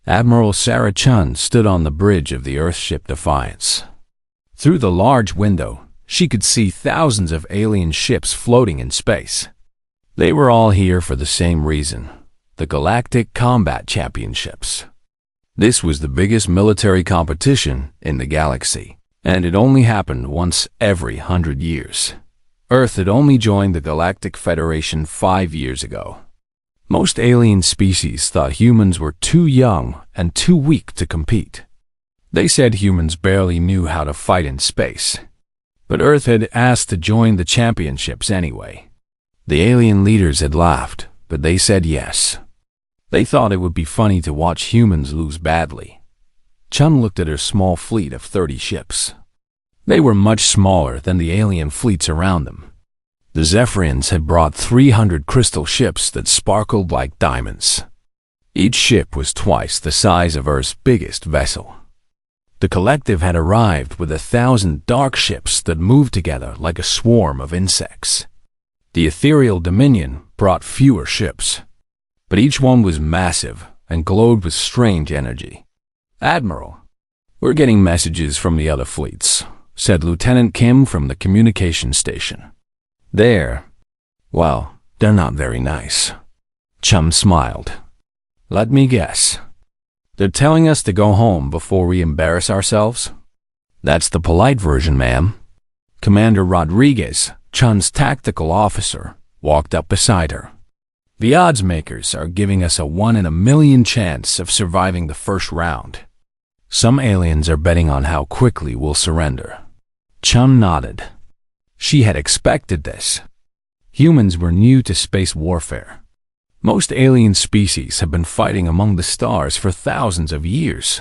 Admiral Sarah Chun stood on the bridge of the Earthship Defiance. Through the large window, she could see thousands of alien ships floating in space. They were all here for the same reason: the Galactic Combat Championships. This was the biggest military competition in the galaxy, and it only happened once every 100 years. Earth had only joined the Galactic Federation 5 years ago. Most alien species thought humans were too young and too weak to compete. They said humans barely knew how to fight in space. But Earth had asked to join the championships anyway. The alien leaders had laughed, but they said yes. They thought it would be funny to watch humans lose badly. Chun looked at her small fleet of 30 ships. They were much smaller than the alien fleets around them. The Zephyrians had brought 300 crystal ships that sparkled like diamonds. Each ship was twice the size of Earth's biggest vessel. The collective had arrived with 1,000 dark ships that moved together like a swarm of insects. The ethereal Dominion brought fewer ships, but each one was massive and glowed with strange energy. "Admiral, we're getting messages from the other fleets," said Lieutenant Kim from the communication station. They're not very nice." Chum smiled. "Let me guess. They're telling us to go home before we embarrass ourselves?" "That's the polite version, ma'am." Commander Rodriguez, Chun's tactical officer, walked up beside her. "The odds makers are giving us a 1 in a million chance of surviving the first round. Some aliens are betting on how quickly we'll surrender." Chun nodded. She had expected this. Humans were new to space warfare. Most alien species have been fighting among the stars for thousands of years.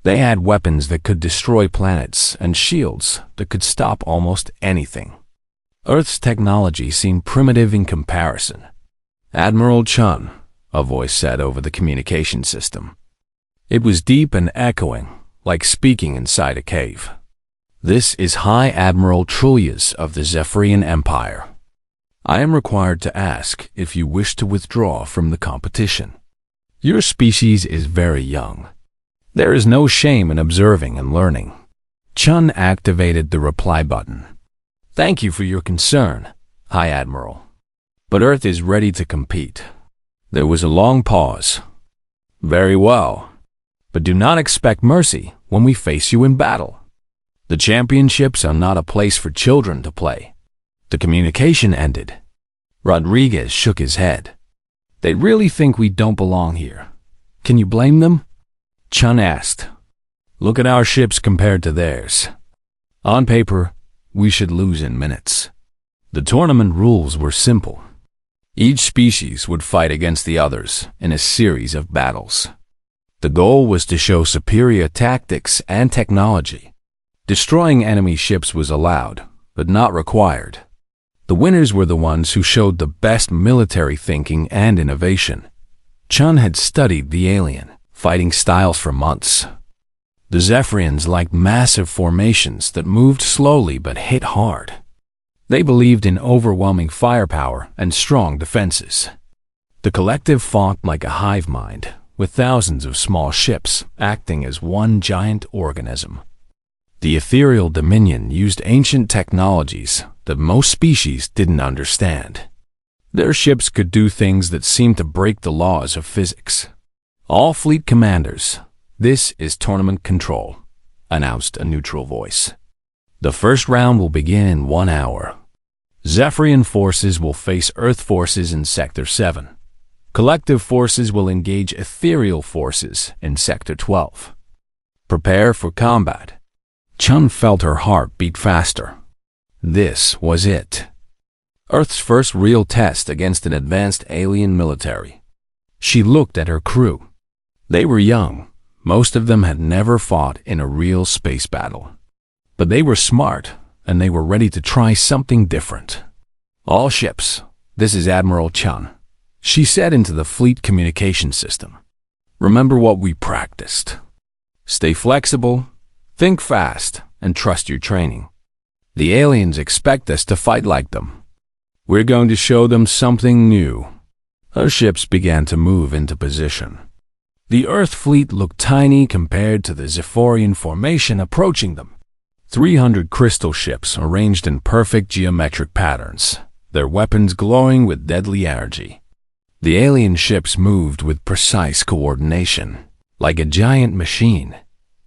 They had weapons that could destroy planets and shields that could stop almost anything. Earth's technology seemed primitive in comparison. "Admiral Chun," a voice said over the communication system. It was deep and echoing, like speaking inside a cave. "This is High Admiral Trulius of the Zephyrian Empire. I am required to ask if you wish to withdraw from the competition. Your species is very young. There is no shame in observing and learning." Chun activated the reply button. "Thank you for your concern, High Admiral. But Earth is ready to compete." There was a long pause. "Very well. But do not expect mercy when we face you in battle. The championships are not a place for children to play." The communication ended. Rodriguez shook his head. "They really think we don't belong here. Can you blame them?" Chun asked. "Look at our ships compared to theirs. On paper, we should lose in minutes." The tournament rules were simple. Each species would fight against the others in a series of battles. The goal was to show superior tactics and technology. Destroying enemy ships was allowed, but not required. The winners were the ones who showed the best military thinking and innovation. Chun had studied the alien fighting styles for months. The Zephyrians liked massive formations that moved slowly but hit hard. They believed in overwhelming firepower and strong defenses. The collective fought like a hive mind, with thousands of small ships acting as one giant organism. The ethereal Dominion used ancient technologies that most species didn't understand. Their ships could do things that seemed to break the laws of physics. "All fleet commanders, this is tournament control," announced a neutral voice. "The first round will begin in 1 hour. Zephyrian forces will face Earth forces in Sector 7. Collective forces will engage ethereal forces in Sector 12. Prepare for combat." Chun felt her heart beat faster. This was it. Earth's first real test against an advanced alien military. She looked at her crew. They were young. Most of them had never fought in a real space battle. But they were smart, and they were ready to try something different. "All ships, this is Admiral Chun," she said into the fleet communication system. "Remember what we practiced. Stay flexible, think fast, and trust your training. The aliens expect us to fight like them. We're going to show them something new." Her ships began to move into position. The Earth fleet looked tiny compared to the Zephyrian formation approaching them. 300 crystal ships arranged in perfect geometric patterns, their weapons glowing with deadly energy. The alien ships moved with precise coordination, like a giant machine.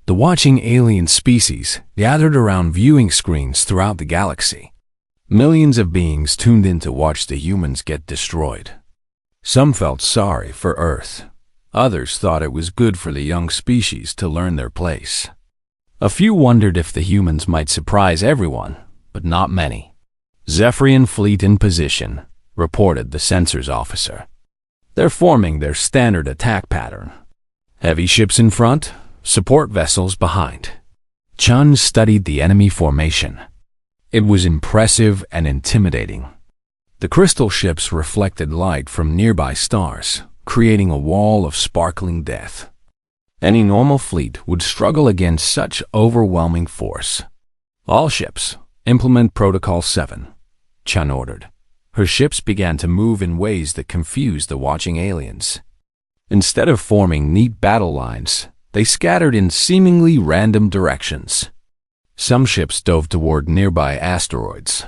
The watching alien species gathered around viewing screens throughout the galaxy. Millions of beings tuned in to watch the humans get destroyed. Some felt sorry for Earth. Others thought it was good for the young species to learn their place. A few wondered if the humans might surprise everyone, but not many. Zephyrian fleet in position, reported the sensors officer. They're forming their standard attack pattern. Heavy ships in front, support vessels behind. Chun studied the enemy formation. It was impressive and intimidating. The crystal ships reflected light from nearby stars, creating a wall of sparkling death. Any normal fleet would struggle against such overwhelming force. All ships, implement Protocol 7, Chun ordered. Her ships began to move in ways that confused the watching aliens. Instead of forming neat battle lines, they scattered in seemingly random directions. Some ships dove toward nearby asteroids.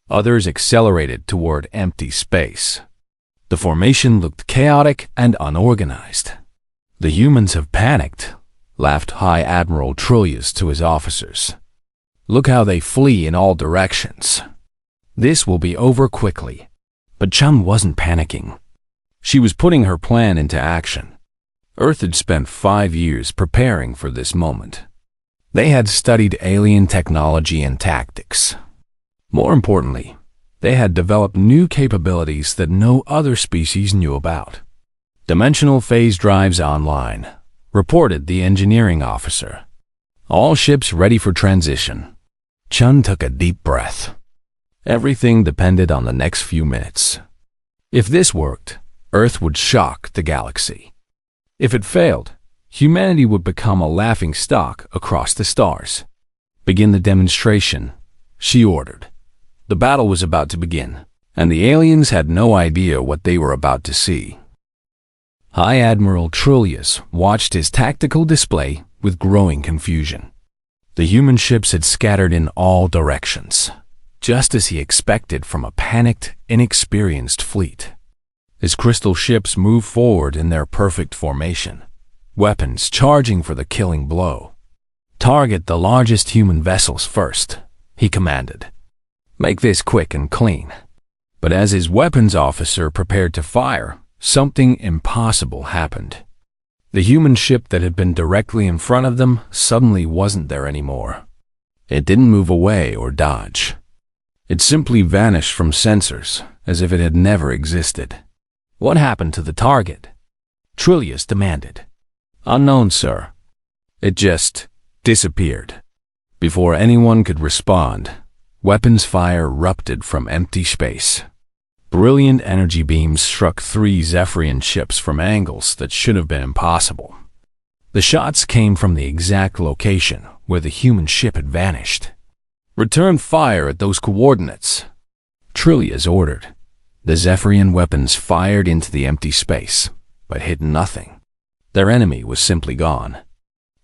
Others accelerated toward empty space. The formation looked chaotic and unorganized. "The humans have panicked," laughed High Admiral Trillius to his officers. "Look how they flee in all directions. This will be over quickly." But Chun wasn't panicking. She was putting her plan into action. Earth had spent 5 years preparing for this moment. They had studied alien technology and tactics. More importantly, they had developed new capabilities that no other species knew about. "Dimensional phase drives online," reported the engineering officer. "All ships ready for transition." Chun took a deep breath. Everything depended on the next few minutes. If this worked, Earth would shock the galaxy. If it failed, humanity would become a laughing stock across the stars. "Begin the demonstration," she ordered. The battle was about to begin, and the aliens had no idea what they were about to see. High Admiral Trillius watched his tactical display with growing confusion. The human ships had scattered in all directions, just as he expected from a panicked, inexperienced fleet. His crystal ships moved forward in their perfect formation, weapons charging for the killing blow. "Target the largest human vessels first," he commanded. "Make this quick and clean." But as his weapons officer prepared to fire, something impossible happened. The human ship that had been directly in front of them suddenly wasn't there anymore. It didn't move away or dodge. It simply vanished from sensors, as if it had never existed. "What happened to the target?" Trillius demanded. "Unknown, sir. It just disappeared." Before anyone could respond, weapons fire erupted from empty space. Brilliant energy beams struck 3 Zephyrian ships from angles that should have been impossible. The shots came from the exact location where the human ship had vanished. "Return fire at those coordinates," Trillius ordered. The Zephyrian weapons fired into the empty space, but hit nothing. Their enemy was simply gone.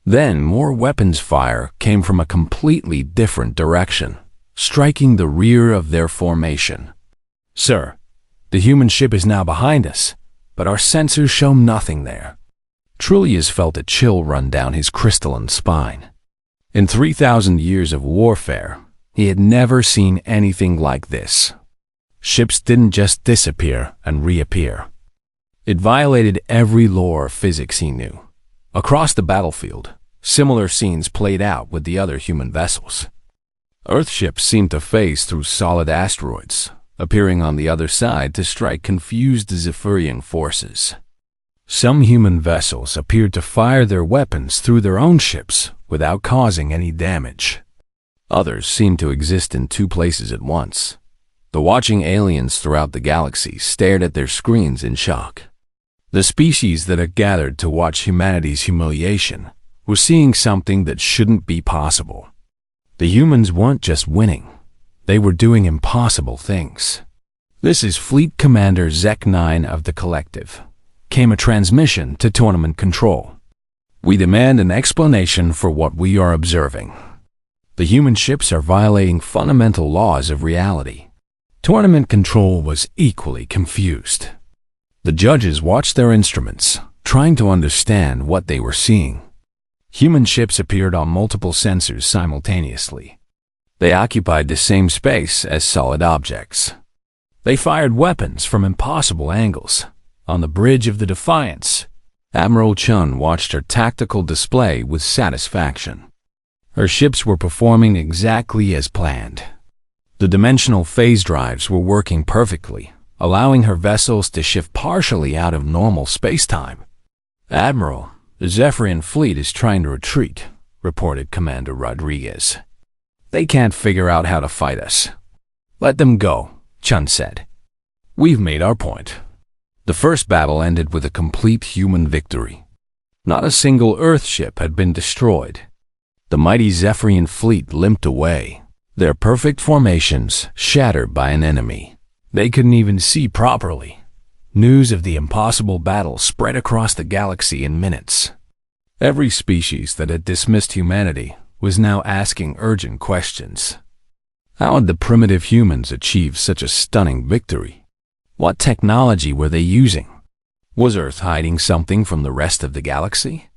Then more weapons fire came from a completely different direction, striking the rear of their formation. "Sir, the human ship is now behind us, but our sensors show nothing there." Trillius felt a chill run down his crystalline spine. In 3,000 years of warfare, he had never seen anything like this. Ships didn't just disappear and reappear. It violated every law of physics he knew. Across the battlefield, similar scenes played out with the other human vessels. Earth ships seemed to phase through solid asteroids, appearing on the other side to strike confused Zephyrian forces. Some human vessels appeared to fire their weapons through their own ships without causing any damage. Others seemed to exist in 2 places at once. The watching aliens throughout the galaxy stared at their screens in shock. The species that had gathered to watch humanity's humiliation was seeing something that shouldn't be possible. The humans weren't just winning. They were doing impossible things. "This is Fleet Commander Zek 9 of the Collective," came a transmission to tournament control. We demand an explanation for what we are observing. The human ships are violating fundamental laws of reality. Tournament control was equally confused. The judges watched their instruments, trying to understand what they were seeing. Human ships appeared on multiple sensors simultaneously. They occupied the same space as solid objects. They fired weapons from impossible angles. On the bridge of the Defiance, Admiral Chun watched her tactical display with satisfaction. Her ships were performing exactly as planned. The dimensional phase drives were working perfectly, allowing her vessels to shift partially out of normal space-time. "Admiral, the Zephyrian fleet is trying to retreat," reported Commander Rodriguez. "They can't figure out how to fight us." "Let them go," Chun said. "We've made our point." The first battle ended with a complete human victory. Not a single Earth ship had been destroyed. The mighty Zephyrian fleet limped away, their perfect formations shattered by an enemy. They couldn't even see properly. News of the impossible battle spread across the galaxy in minutes. Every species that had dismissed humanity was now asking urgent questions. How had the primitive humans achieved such a stunning victory? What technology were they using? Was Earth hiding something from the rest of the galaxy?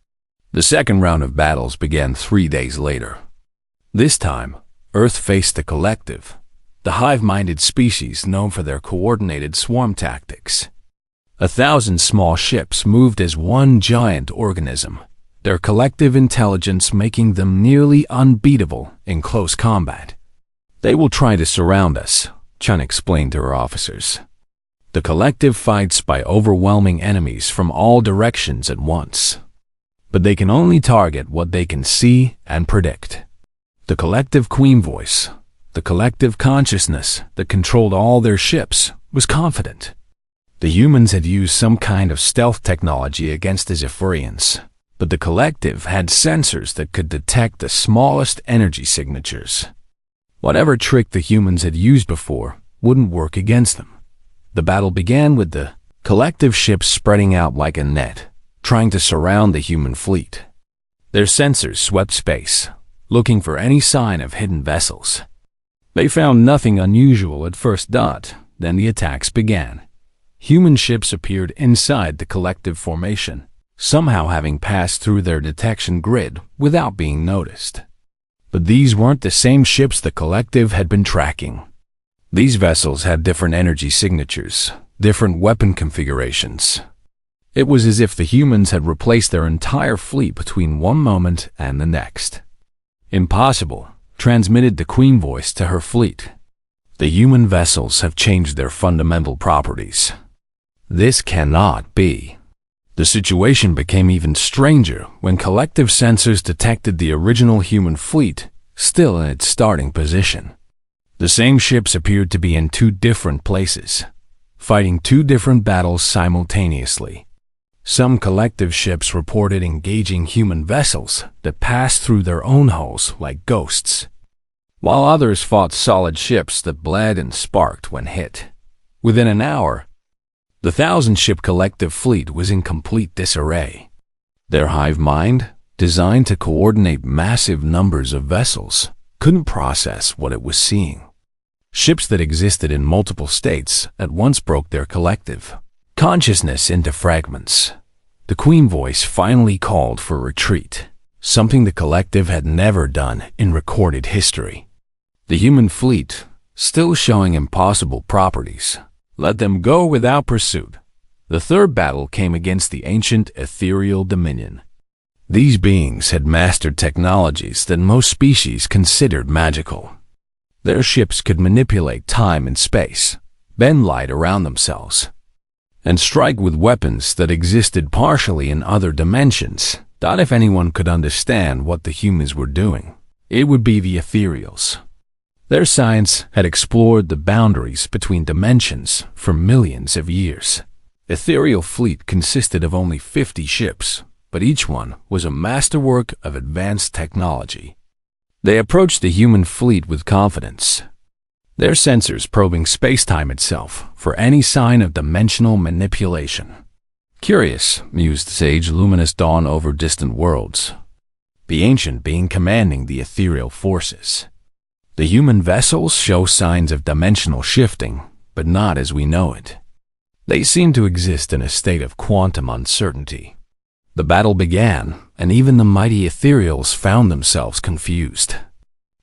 The second round of battles began 3 days later. This time, Earth faced the Collective, the hive-minded species known for their coordinated swarm tactics. 1,000 small ships moved as one giant organism, their collective intelligence making them nearly unbeatable in close combat. "They will try to surround us," Chun explained to her officers. "The Collective fights by overwhelming enemies from all directions at once. But they can only target what they can see and predict." The collective queen voice, the collective consciousness that controlled all their ships, was confident. The humans had used some kind of stealth technology against the Zephyrians, but the collective had sensors that could detect the smallest energy signatures. Whatever trick the humans had used before wouldn't work against them. The battle began with the collective ships spreading out like a net, trying to surround the human fleet. Their sensors swept space, looking for any sign of hidden vessels. They found nothing unusual at first dot, then the attacks began. Human ships appeared inside the collective formation, somehow having passed through their detection grid without being noticed. But these weren't the same ships the collective had been tracking. These vessels had different energy signatures, different weapon configurations. It was as if the humans had replaced their entire fleet between one moment and the next. "Impossible," transmitted the Queen voice to her fleet. "The human vessels have changed their fundamental properties. This cannot be." The situation became even stranger when collective sensors detected the original human fleet still in its starting position. The same ships appeared to be in 2 different places, fighting 2 different battles simultaneously. Some collective ships reported engaging human vessels that passed through their own hulls like ghosts, while others fought solid ships that bled and sparked when hit. Within an hour, the 1,000-ship collective fleet was in complete disarray. Their hive mind, designed to coordinate massive numbers of vessels, couldn't process what it was seeing. Ships that existed in multiple states at once broke their collective consciousness into fragments. The Queen voice finally called for retreat, something the collective had never done in recorded history. The human fleet, still showing impossible properties, let them go without pursuit. The third battle came against the ancient ethereal dominion. These beings had mastered technologies that most species considered magical. Their ships could manipulate time and space, bend light around themselves, and strike with weapons that existed partially in other dimensions. That if anyone could understand what the humans were doing, it would be the ethereals. Their science had explored the boundaries between dimensions for millions of years. Ethereal fleet consisted of only 50 ships, but each one was a masterwork of advanced technology. They approached the human fleet with confidence, their sensors probing space-time itself for any sign of dimensional manipulation. Curious, mused Sage, luminous dawn over distant worlds. The ancient being commanding the ethereal forces. The human vessels show signs of dimensional shifting, but not as we know it. They seem to exist in a state of quantum uncertainty. The battle began, and even the mighty ethereals found themselves confused.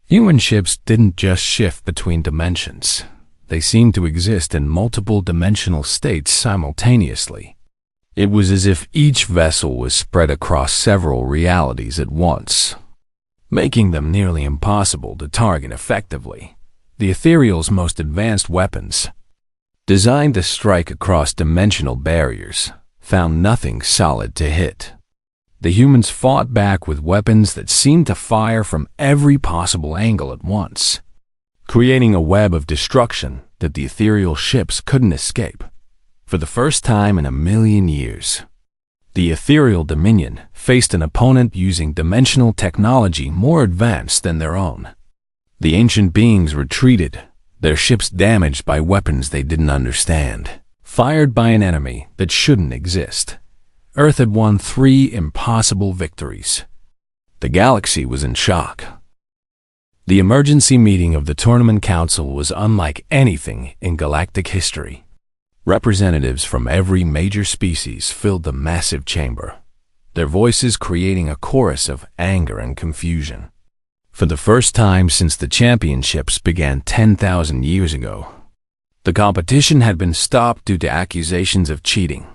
Human ships didn't just shift between dimensions. They seemed to exist in multiple dimensional states simultaneously. It was as if each vessel was spread across several realities at once, making them nearly impossible to target effectively. The ethereal's most advanced weapons, designed to strike across dimensional barriers, found nothing solid to hit. The humans fought back with weapons that seemed to fire from every possible angle at once, creating a web of destruction that the ethereal ships couldn't escape. For the first time in a million years, the ethereal dominion faced an opponent using dimensional technology more advanced than their own. The ancient beings retreated, their ships damaged by weapons they didn't understand, fired by an enemy that shouldn't exist. Earth had won 3 impossible victories. The galaxy was in shock. The emergency meeting of the Tournament Council was unlike anything in galactic history. Representatives from every major species filled the massive chamber, their voices creating a chorus of anger and confusion. For the first time since the championships began 10,000 years ago, the competition had been stopped due to accusations of cheating.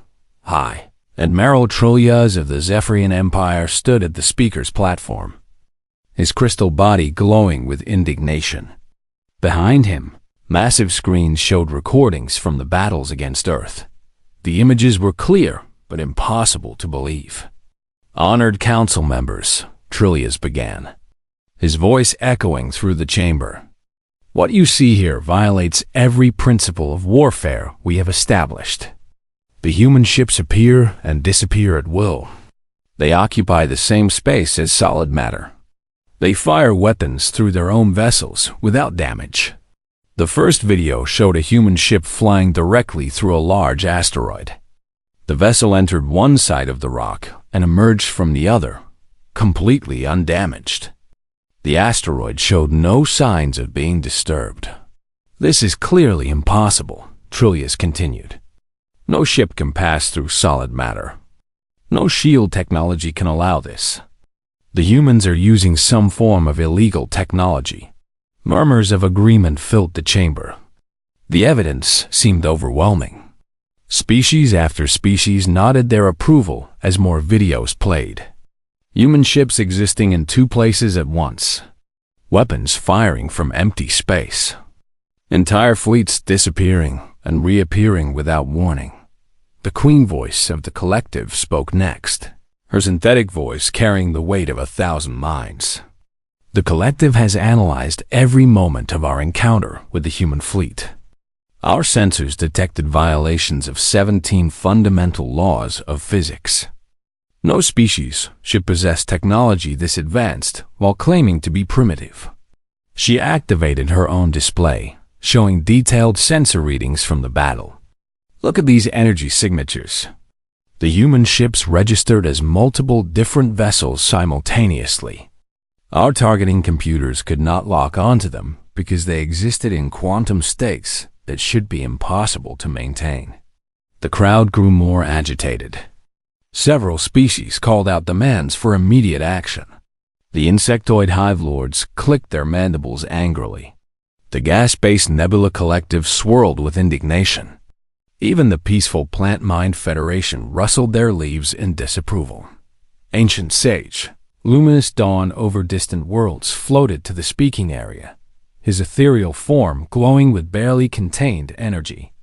Admiral Trillias of the Zephyrian Empire stood at the speaker's platform, his crystal body glowing with indignation. Behind him, massive screens showed recordings from the battles against Earth. The images were clear, but impossible to believe. Honored council members, Trillias began, his voice echoing through the chamber. What you see here violates every principle of warfare we have established. The human ships appear and disappear at will. They occupy the same space as solid matter. They fire weapons through their own vessels without damage. The first video showed a human ship flying directly through a large asteroid. The vessel entered one side of the rock and emerged from the other, completely undamaged. The asteroid showed no signs of being disturbed. This is clearly impossible, Trillias continued. No ship can pass through solid matter. No shield technology can allow this. The humans are using some form of illegal technology. Murmurs of agreement filled the chamber. The evidence seemed overwhelming. Species after species nodded their approval as more videos played. Human ships existing in 2 places at once. Weapons firing from empty space. Entire fleets disappearing and reappearing without warning. The queen voice of the collective spoke next, her synthetic voice carrying the weight of 1,000 minds. The collective has analyzed every moment of our encounter with the human fleet. Our sensors detected violations of 17 fundamental laws of physics. No species should possess technology this advanced while claiming to be primitive. She activated her own display, showing detailed sensor readings from the battle. Look at these energy signatures. The human ships registered as multiple different vessels simultaneously. Our targeting computers could not lock onto them because they existed in quantum states that should be impossible to maintain. The crowd grew more agitated. Several species called out demands for immediate action. The insectoid hive lords clicked their mandibles angrily. The gas-based nebula collective swirled with indignation. Even the peaceful Plant Mind Federation rustled their leaves in disapproval. Ancient Sage, luminous dawn over distant worlds, floated to the speaking area, his ethereal form glowing with barely contained energy.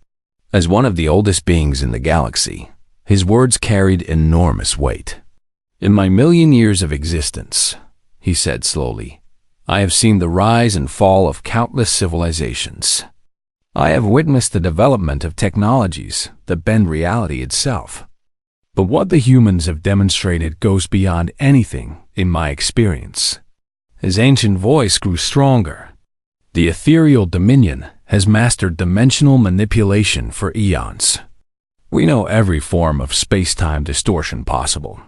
As one of the oldest beings in the galaxy, his words carried enormous weight. In my million years of existence, he said slowly, I have seen the rise and fall of countless civilizations. I have witnessed the development of technologies that bend reality itself. But what the humans have demonstrated goes beyond anything in my experience. His ancient voice grew stronger. The ethereal dominion has mastered dimensional manipulation for eons. We know every form of space-time distortion possible.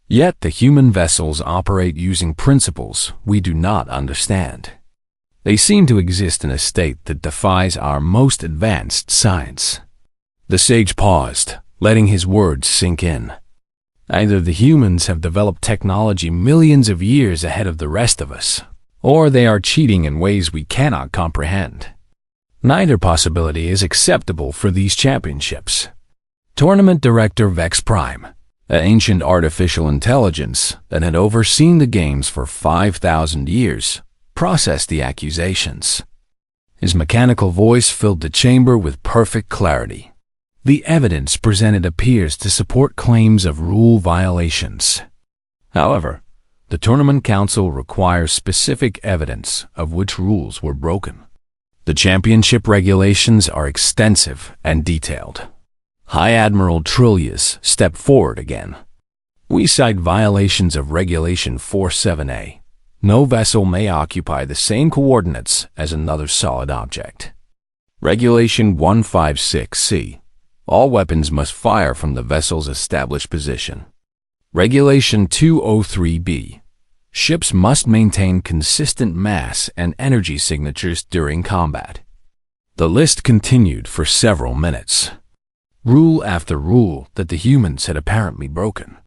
Yet the human vessels operate using principles we do not understand. They seem to exist in a state that defies our most advanced science." The sage paused, letting his words sink in. Either the humans have developed technology millions of years ahead of the rest of us, or they are cheating in ways we cannot comprehend. Neither possibility is acceptable for these championships. Tournament Director Vex Prime, an ancient artificial intelligence that had overseen the games for 5,000 years, processed the accusations. His mechanical voice filled the chamber with perfect clarity. The evidence presented appears to support claims of rule violations. However, the Tournament Council requires specific evidence of which rules were broken. The championship regulations are extensive and detailed. High Admiral Trillius stepped forward again. "We cite violations of Regulation 47A. No vessel may occupy the same coordinates as another solid object. Regulation 156C. All weapons must fire from the vessel's established position. Regulation 203B. Ships must maintain consistent mass and energy signatures during combat." The list continued for several minutes. Rule after rule that the humans had apparently broken.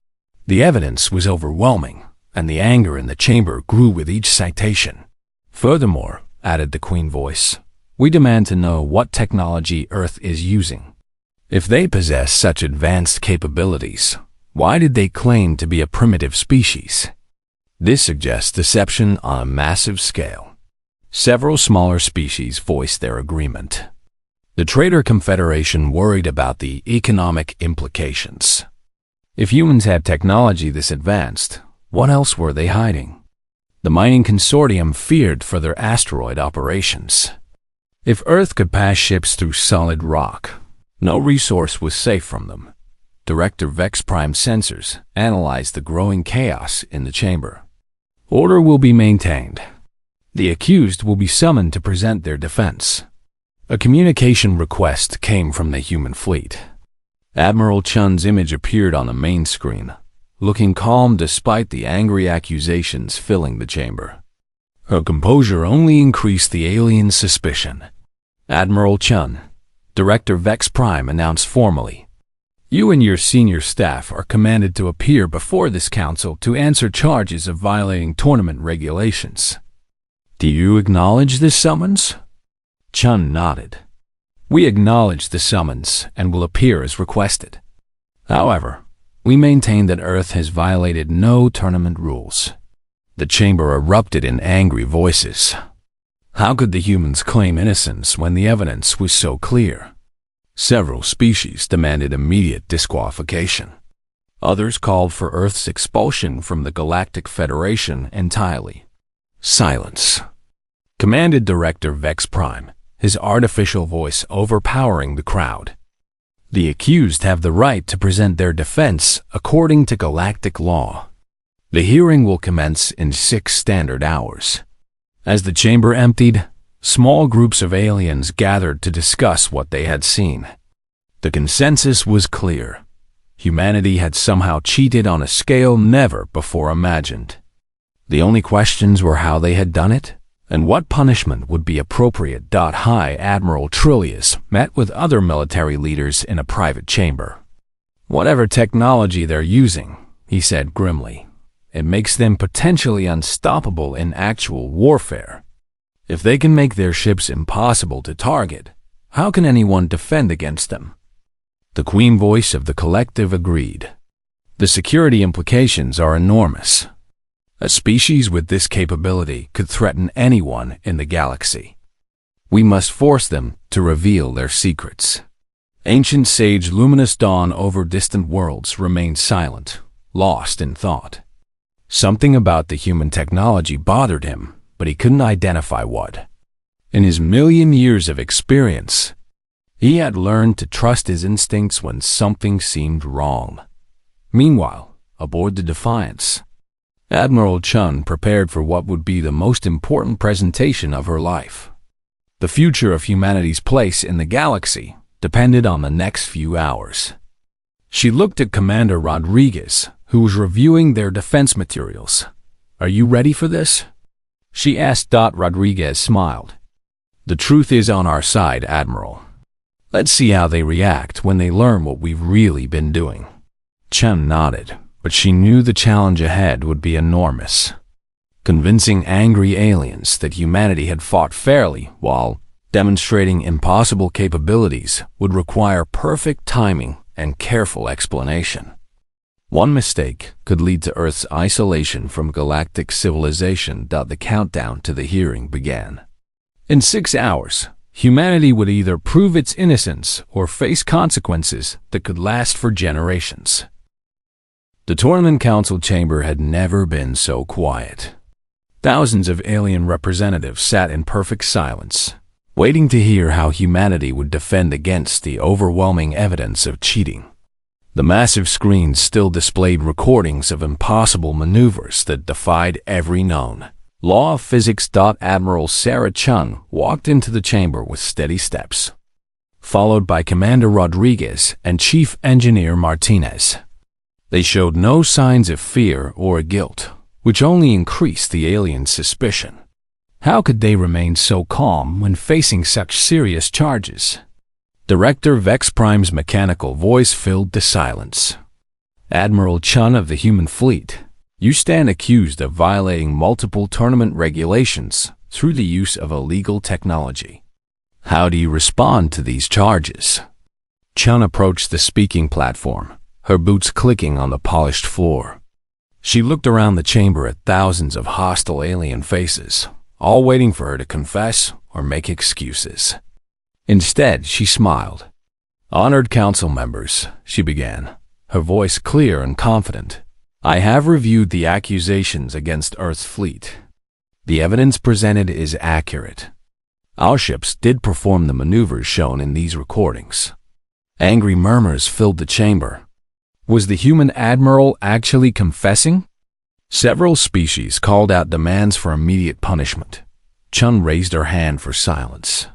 The evidence was overwhelming, and the anger in the chamber grew with each citation. "Furthermore," added the Queen voice, "we demand to know what technology Earth is using. If they possess such advanced capabilities, why did they claim to be a primitive species? This suggests deception on a massive scale." Several smaller species voiced their agreement. The Trader Confederation worried about the economic implications. If humans had technology this advanced, what else were they hiding? The mining consortium feared for their asteroid operations. If Earth could pass ships through solid rock, no resource was safe from them. Director Vex Prime sensors analyzed the growing chaos in the chamber. "Order will be maintained. The accused will be summoned to present their defense." A communication request came from the human fleet. Admiral Chun's image appeared on the main screen, looking calm despite the angry accusations filling the chamber. Her composure only increased the alien's suspicion. "Admiral Chun," Director Vex Prime announced formally, "you and your senior staff are commanded to appear before this council to answer charges of violating tournament regulations. Do you acknowledge this summons?" Chun nodded. "We acknowledge the summons and will appear as requested. However, we maintain that Earth has violated no tournament rules." The chamber erupted in angry voices. How could the humans claim innocence when the evidence was so clear? Several species demanded immediate disqualification. Others called for Earth's expulsion from the Galactic Federation entirely. Silence. Commanded Director Vex Prime, his artificial voice overpowering the crowd. "The accused have the right to present their defense according to galactic law. The hearing will commence in 6 standard hours." As the chamber emptied, small groups of aliens gathered to discuss what they had seen. The consensus was clear. Humanity had somehow cheated on a scale never before imagined. The only questions were how they had done it, and what punishment would be appropriate. High Admiral Trillius met with other military leaders in a private chamber. "Whatever technology they're using," he said grimly, "it makes them potentially unstoppable in actual warfare. If they can make their ships impossible to target, how can anyone defend against them?" The Queen voice of the collective agreed. "The security implications are enormous. A species with this capability could threaten anyone in the galaxy. We must force them to reveal their secrets." Ancient sage Luminous Dawn over distant worlds remained silent, lost in thought. Something about the human technology bothered him, but he couldn't identify what. In his million years of experience, he had learned to trust his instincts when something seemed wrong. Meanwhile, aboard the Defiance, Admiral Chun prepared for what would be the most important presentation of her life. The future of humanity's place in the galaxy depended on the next few hours. She looked at Commander Rodriguez, who was reviewing their defense materials. "Are you ready for this?" she asked. Rodriguez smiled. "The truth is on our side, Admiral. Let's see how they react when they learn what we've really been doing." Chen nodded, but she knew the challenge ahead would be enormous. Convincing angry aliens that humanity had fought fairly while demonstrating impossible capabilities would require perfect timing and careful explanation. One mistake could lead to Earth's isolation from galactic civilization. The countdown to the hearing began. In 6 hours, humanity would either prove its innocence or face consequences that could last for generations. The Tournament Council chamber had never been so quiet. Thousands of alien representatives sat in perfect silence, waiting to hear how humanity would defend against the overwhelming evidence of cheating. The massive screens still displayed recordings of impossible maneuvers that defied every known law of physics. Admiral Sarah Chung walked into the chamber with steady steps, followed by Commander Rodriguez and Chief Engineer Martinez. They showed no signs of fear or guilt, which only increased the aliens' suspicion. How could they remain so calm when facing such serious charges? Director Vex Prime's mechanical voice filled the silence. "Admiral Chun of the human fleet, you stand accused of violating multiple tournament regulations through the use of illegal technology. How do you respond to these charges?" Chun approached the speaking platform, her boots clicking on the polished floor. She looked around the chamber at thousands of hostile alien faces, all waiting for her to confess or make excuses. Instead, she smiled. "Honored council members," she began, her voice clear and confident. "I have reviewed the accusations against Earth's fleet. The evidence presented is accurate. Our ships did perform the maneuvers shown in these recordings." Angry murmurs filled the chamber. Was the human admiral actually confessing? Several species called out demands for immediate punishment. Chun raised her hand for silence.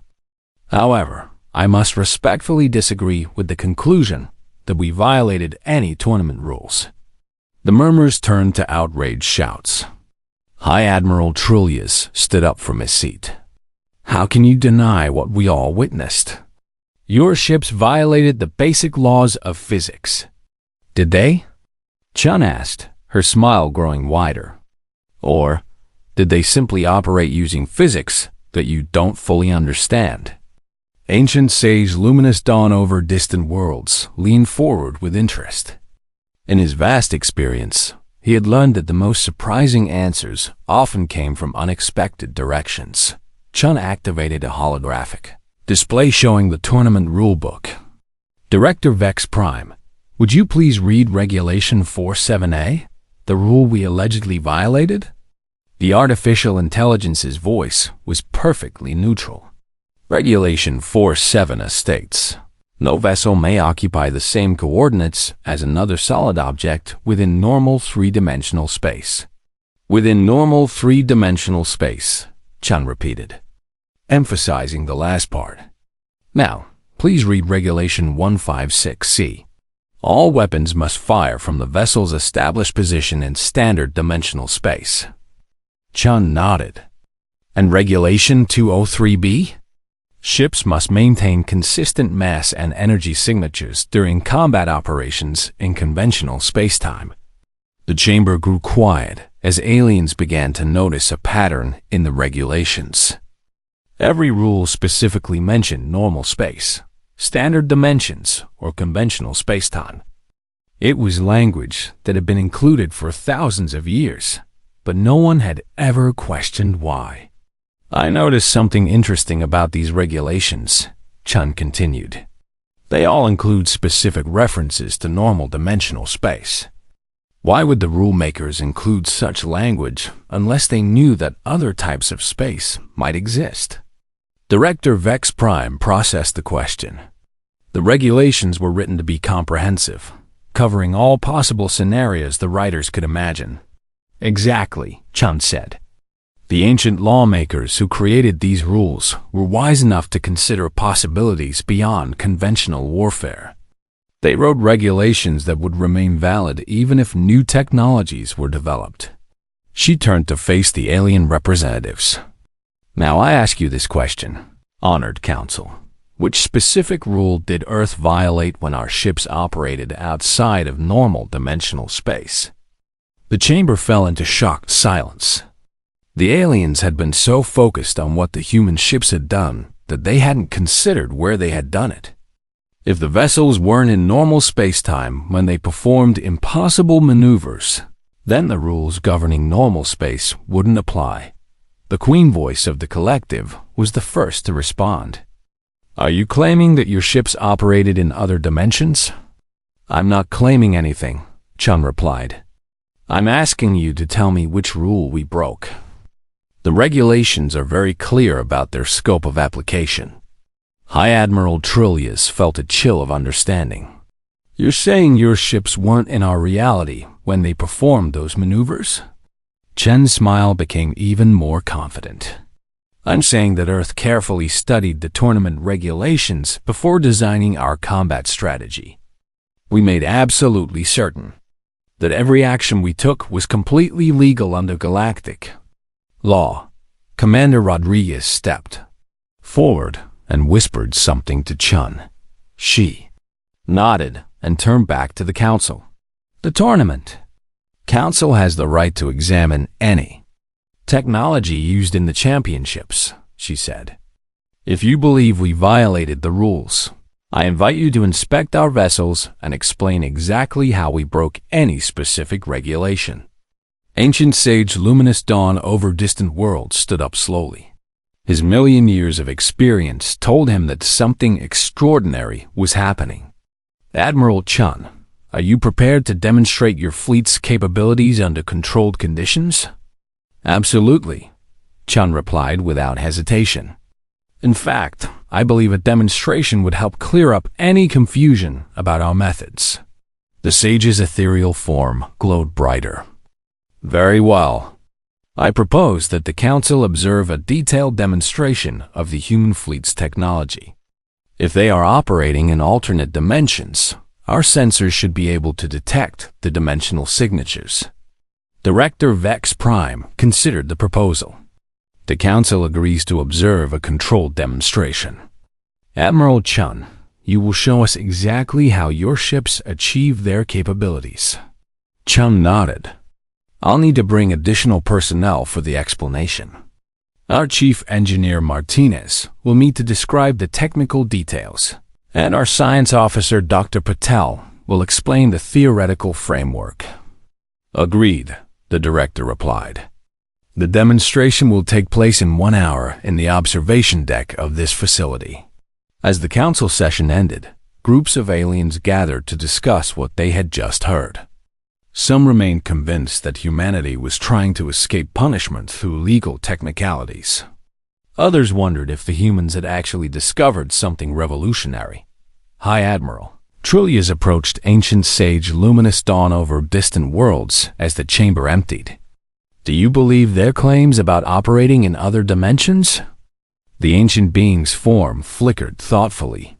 "However, I must respectfully disagree with the conclusion that we violated any tournament rules." The murmurs turned to outraged shouts. High Admiral Trillius stood up from his seat. "How can you deny what we all witnessed? Your ships violated the basic laws of physics." "Did they?" Chun asked, her smile growing wider. "Or did they simply operate using physics that you don't fully understand?" Ancient sage Luminous Dawn over distant worlds leaned forward with interest. In his vast experience, he had learned that the most surprising answers often came from unexpected directions. Chun activated a holographic display showing the tournament rulebook. "Director Vex Prime, would you please read Regulation 47A, the rule we allegedly violated?" The artificial intelligence's voice was perfectly neutral. Regulation 47A states, "No vessel may occupy the same coordinates as another solid object within normal three-dimensional space." "Within normal three-dimensional space," Chun repeated, emphasizing the last part. "Now, please read Regulation 156C. All weapons must fire from the vessel's established position in standard dimensional space." Chun nodded. "And Regulation 203B? Ships must maintain consistent mass and energy signatures during combat operations in conventional spacetime." The chamber grew quiet as aliens began to notice a pattern in the regulations. Every rule specifically mentioned normal space, standard dimensions, or conventional spacetime. It was language that had been included for thousands of years, but no one had ever questioned why. "I noticed something interesting about these regulations," Chun continued. "They all include specific references to normal dimensional space. Why would the rule makers include such language unless they knew that other types of space might exist?" Director Vex Prime processed the question. The regulations were written to be comprehensive, covering all possible scenarios the writers could imagine. "Exactly," Chun said. The ancient lawmakers who created these rules were wise enough to consider possibilities beyond conventional warfare. They wrote regulations that would remain valid even if new technologies were developed. She turned to face the alien representatives. Now I ask you this question, Honored Council. Which specific rule did Earth violate when our ships operated outside of normal dimensional space? The chamber fell into shocked silence. The aliens had been so focused on what the human ships had done that they hadn't considered where they had done it. If the vessels weren't in normal space-time when they performed impossible maneuvers, then the rules governing normal space wouldn't apply. The queen voice of the collective was the first to respond. Are you claiming that your ships operated in other dimensions? I'm not claiming anything, Chun replied. I'm asking you to tell me which rule we broke. The regulations are very clear about their scope of application. High Admiral Trillius felt a chill of understanding. You're saying your ships weren't in our reality when they performed those maneuvers? Chen's smile became even more confident. I'm saying that Earth carefully studied the tournament regulations before designing our combat strategy. We made absolutely certain that every action we took was completely legal under galactic law. Commander Rodriguez stepped forward and whispered something to Chun. She nodded and turned back to the council. The tournament. Council has the right to examine any technology used in the championships, she said. If you believe we violated the rules, I invite you to inspect our vessels and explain exactly how we broke any specific regulation. Ancient sage Luminous Dawn over Distant Worlds stood up slowly. His million years of experience told him that something extraordinary was happening. Admiral Chun, are you prepared to demonstrate your fleet's capabilities under controlled conditions? Absolutely, Chun replied without hesitation. In fact, I believe a demonstration would help clear up any confusion about our methods. The sage's ethereal form glowed brighter. Very well. I propose that the Council observe a detailed demonstration of the human fleet's technology. If they are operating in alternate dimensions, our sensors should be able to detect the dimensional signatures. Director Vex Prime considered the proposal. The Council agrees to observe a controlled demonstration. Admiral Chun, you will show us exactly how your ships achieve their capabilities. Chun nodded. I'll need to bring additional personnel for the explanation. Our Chief Engineer Martinez will meet to describe the technical details, and our Science Officer Dr. Patel will explain the theoretical framework. Agreed, the Director replied. The demonstration will take place in 1 hour in the observation deck of this facility. As the Council session ended, groups of aliens gathered to discuss what they had just heard. Some remained convinced that humanity was trying to escape punishment through legal technicalities. Others wondered if the humans had actually discovered something revolutionary. High Admiral Trillius approached ancient sage Luminous Dawn over Distant Worlds as the chamber emptied. Do you believe their claims about operating in other dimensions? The ancient being's form flickered thoughtfully.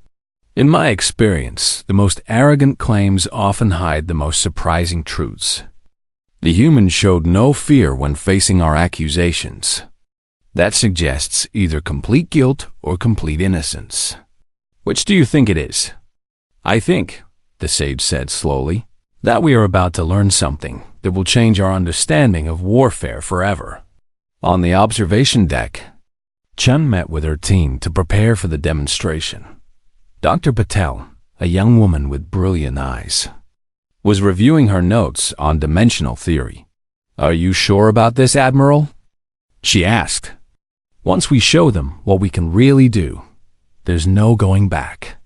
In my experience, the most arrogant claims often hide the most surprising truths. The humans showed no fear when facing our accusations. That suggests either complete guilt or complete innocence. Which do you think it is? I think, the sage said slowly, that we are about to learn something that will change our understanding of warfare forever. On the observation deck, Chun met with her team to prepare for the demonstration. Dr. Patel, a young woman with brilliant eyes, was reviewing her notes on dimensional theory. Are you sure about this, Admiral? She asked. Once we show them what we can really do, there's no going back.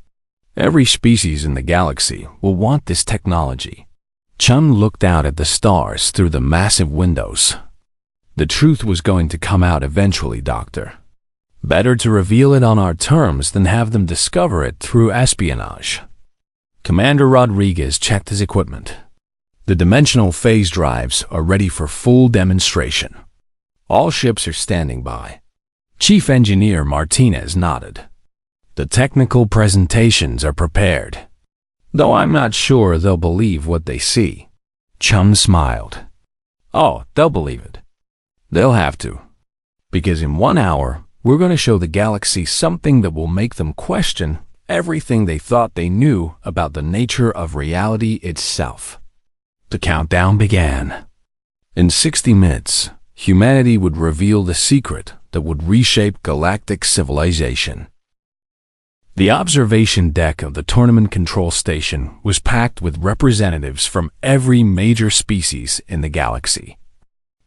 Every species in the galaxy will want this technology. Chun looked out at the stars through the massive windows. The truth was going to come out eventually, Doctor. Better to reveal it on our terms than have them discover it through espionage. Commander Rodriguez checked his equipment. The dimensional phase drives are ready for full demonstration. All ships are standing by. Chief Engineer Martinez nodded. The technical presentations are prepared, though I'm not sure they'll believe what they see. Chum smiled. Oh, they'll believe it. They'll have to. Because in 1 hour, we're going to show the galaxy something that will make them question everything they thought they knew about the nature of reality itself. The countdown began. In 60 minutes, humanity would reveal the secret that would reshape galactic civilization. The observation deck of the tournament control station was packed with representatives from every major species in the galaxy.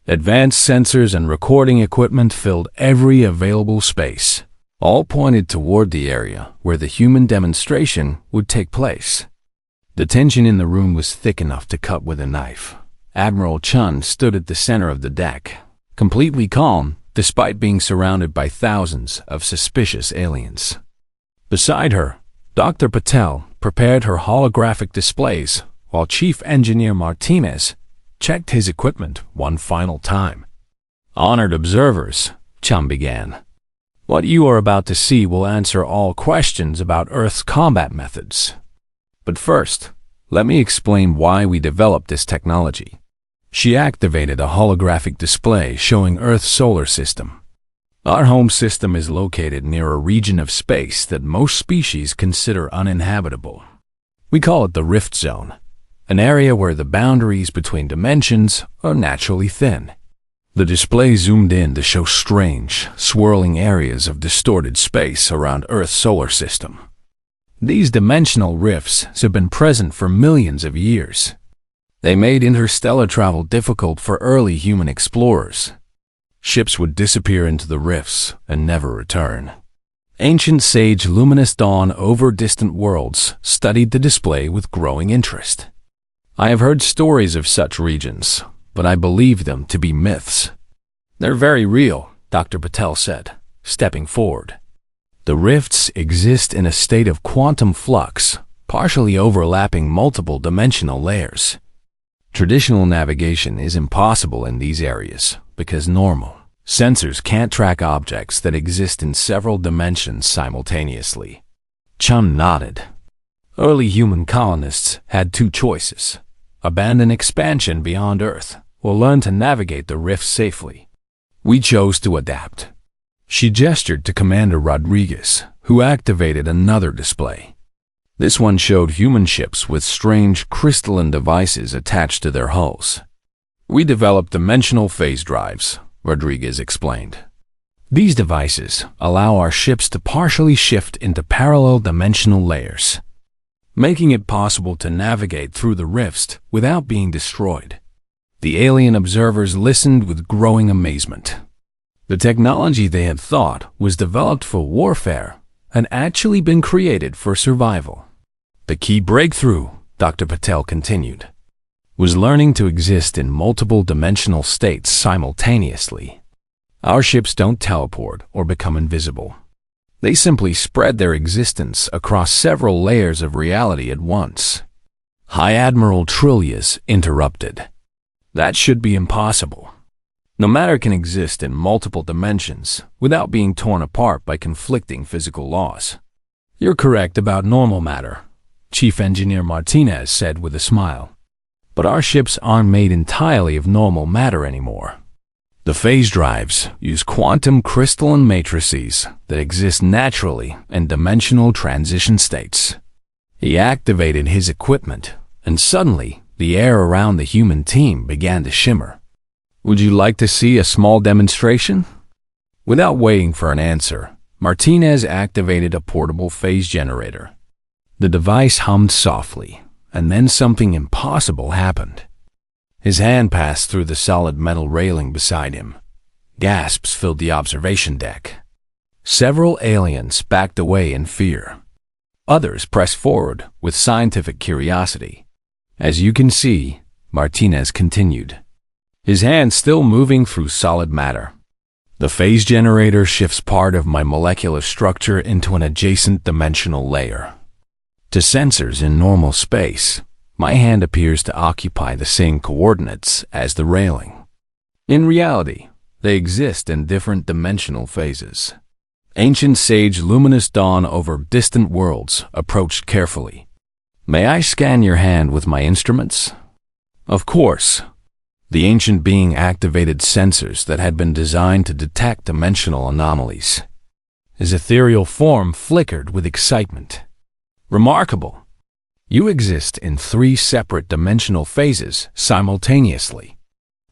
Advanced sensors and recording equipment filled every available space. All pointed toward the area where the human demonstration would take place. The tension in the room was thick enough to cut with a knife. Admiral Chun stood at the center of the deck, completely calm despite being surrounded by thousands of suspicious aliens. Beside her, Dr. Patel prepared her holographic displays while Chief Engineer Martinez checked his equipment one final time. Honored observers, Chum began. What you are about to see will answer all questions about Earth's combat methods. But first, let me explain why we developed this technology. She activated a holographic display showing Earth's solar system. Our home system is located near a region of space that most species consider uninhabitable. We call it the Rift Zone, an area where the boundaries between dimensions are naturally thin. The display zoomed in to show strange, swirling areas of distorted space around Earth's solar system. These dimensional rifts have been present for millions of years. They made interstellar travel difficult for early human explorers. Ships would disappear into the rifts and never return. Ancient sage Luminous Dawn over distant worlds studied the display with growing interest. I have heard stories of such regions, but I believe them to be myths. They're very real, Dr. Patel said, stepping forward. The rifts exist in a state of quantum flux, partially overlapping multiple dimensional layers. Traditional navigation is impossible in these areas because normal sensors can't track objects that exist in several dimensions simultaneously. Chun nodded. Early human colonists had two choices: abandon expansion beyond Earth or learn to navigate the rifts safely. We chose to adapt. She gestured to Commander Rodriguez, who activated another display. This one showed human ships with strange crystalline devices attached to their hulls. We developed dimensional phase drives, Rodriguez explained. These devices allow our ships to partially shift into parallel dimensional layers, making it possible to navigate through the rifts without being destroyed. The alien observers listened with growing amazement. The technology they had thought was developed for warfare had actually been created for survival. The key breakthrough, Dr. Patel continued, was learning to exist in multiple dimensional states simultaneously. Our ships don't teleport or become invisible. They simply spread their existence across several layers of reality at once. High Admiral Trillius interrupted. That should be impossible. No matter can exist in multiple dimensions without being torn apart by conflicting physical laws. You're correct about normal matter, Chief Engineer Martinez said with a smile. But our ships aren't made entirely of normal matter anymore. The phase drives use quantum crystalline matrices that exist naturally in dimensional transition states. He activated his equipment, and suddenly the air around the human team began to shimmer. Would you like to see a small demonstration? Without waiting for an answer, Martinez activated a portable phase generator. The device hummed softly, and then something impossible happened. His hand passed through the solid metal railing beside him. Gasps filled the observation deck. Several aliens backed away in fear. Others pressed forward with scientific curiosity. As you can see, Martinez continued, his hand still moving through solid matter. The phase generator shifts part of my molecular structure into an adjacent dimensional layer. To sensors in normal space, my hand appears to occupy the same coordinates as the railing. In reality, They exist in different dimensional phases. Ancient sage Luminous Dawn over distant worlds approached carefully. "May I scan your hand with my instruments?" "Of course." The ancient being activated sensors that had been designed to detect dimensional anomalies. His ethereal form flickered with excitement. "Remarkable. You exist in 3 separate dimensional phases simultaneously.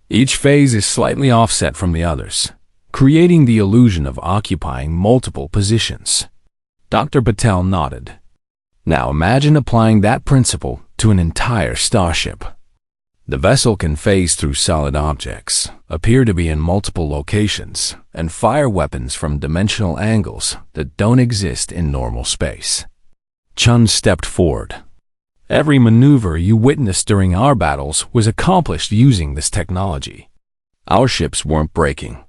Each phase is slightly offset from the others, creating the illusion of occupying multiple positions." Dr. Patel nodded. "Now imagine applying that principle to an entire starship. The vessel can phase through solid objects, appear to be in multiple locations, and fire weapons from dimensional angles that don't exist in normal space." Chun stepped forward. "Every maneuver you witnessed during our battles was accomplished using this technology. Our ships weren't breaking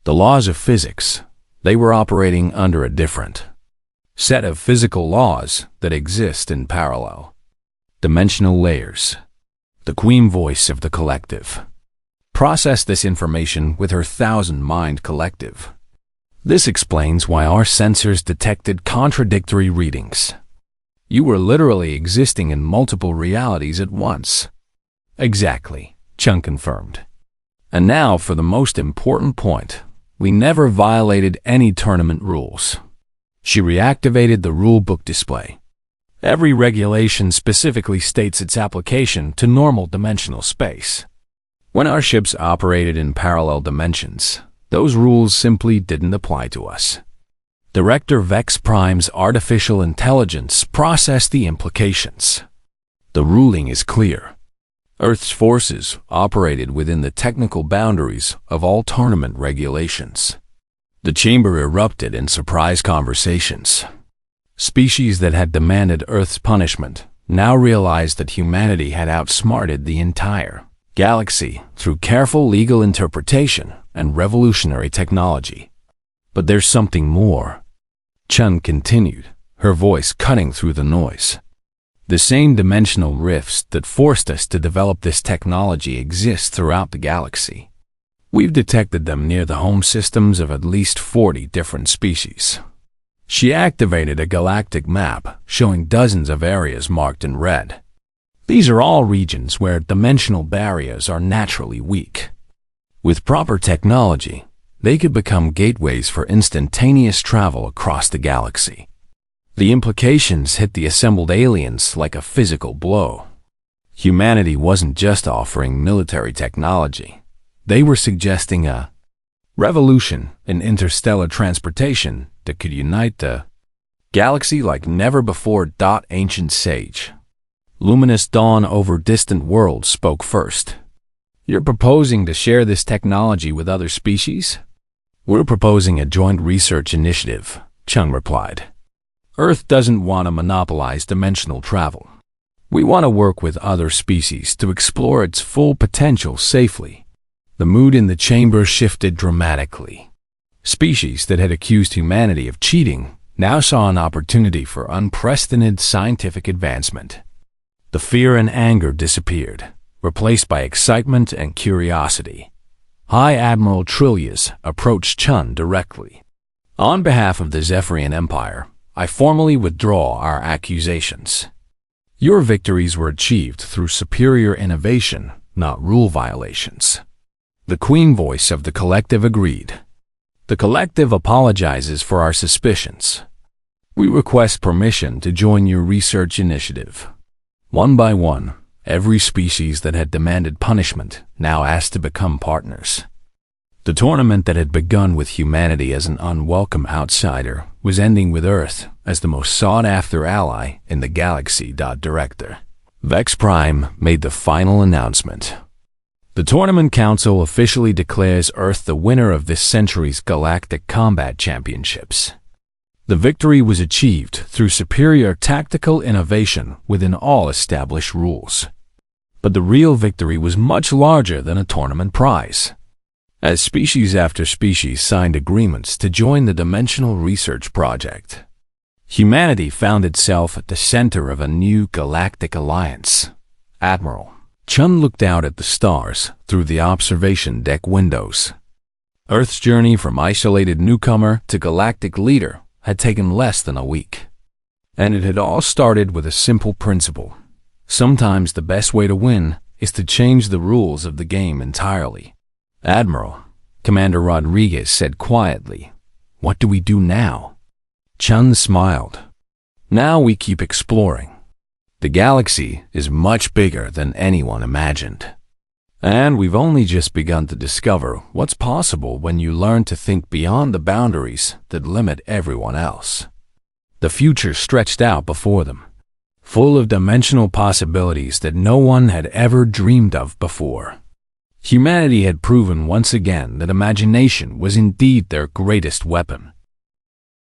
the laws of physics. They were operating under a different set of physical laws that exist in parallel dimensional layers." The queen voice of the collective processed this information with her 1,000-mind collective. "This explains why our sensors detected contradictory readings. You were literally existing in multiple realities at once." "Exactly," Chung confirmed. "And now for the most important point. We never violated any tournament rules." She reactivated the rulebook display. Every regulation specifically states its application to normal dimensional space. When our ships operated in parallel dimensions, those rules simply didn't apply to us. Director Vex Prime's artificial intelligence processed the implications. The ruling is clear. Earth's forces operated within the technical boundaries of all tournament regulations. The chamber erupted in surprise conversations. Species that had demanded Earth's punishment now realized that humanity had outsmarted the entire galaxy through careful legal interpretation and revolutionary technology. "But there's something more," Chun continued, her voice cutting through the noise. "The same dimensional rifts that forced us to develop this technology exist throughout the galaxy. We've detected them near the home systems of at least 40 different species." She activated a galactic map showing dozens of areas marked in red. These are all regions where dimensional barriers are naturally weak. With proper technology, they could become gateways for instantaneous travel across the galaxy. The implications hit the assembled aliens like a physical blow. Humanity wasn't just offering military technology. They were suggesting a revolution in interstellar transportation that could unite the galaxy like never before. Ancient Sage Luminous Dawn over distant worlds spoke first. "You're proposing to share this technology with other species?" "We're proposing a joint research initiative," Chung replied. "Earth doesn't want to monopolize dimensional travel. We want to work with other species to explore its full potential safely." The mood in the chamber shifted dramatically. Species that had accused humanity of cheating now saw an opportunity for unprecedented scientific advancement. The fear and anger disappeared, replaced by excitement and curiosity. High Admiral Trillius approached Chun directly. "On behalf of the Zephyrian Empire, I formally withdraw our accusations. Your victories were achieved through superior innovation, not rule violations." The queen voice of the collective agreed. "The collective apologizes for our suspicions. We request permission to join your research initiative." One by one, every species that had demanded punishment now asked to become partners. The tournament that had begun with humanity as an unwelcome outsider was ending with Earth as the most sought-after ally in the galaxy. Director Vex Prime made the final announcement. "The Tournament Council officially declares Earth the winner of this century's Galactic Combat Championships. The victory was achieved through superior tactical innovation within all established rules. But the real victory was much larger than a tournament prize. As species after species signed agreements to join the Dimensional Research Project, humanity found itself at the center of a new galactic alliance." "Admiral." Chun looked out at the stars through the observation deck windows. Earth's journey from isolated newcomer to galactic leader had taken less than a week. And it had all started with a simple principle. Sometimes the best way to win is to change the rules of the game entirely. "Admiral," Commander Rodriguez said quietly, "what do we do now?" Chun smiled. "Now we keep exploring. The galaxy is much bigger than anyone imagined. And we've only just begun to discover what's possible when you learn to think beyond the boundaries that limit everyone else." The future stretched out before them, full of dimensional possibilities that no one had ever dreamed of before. Humanity had proven once again that imagination was indeed their greatest weapon.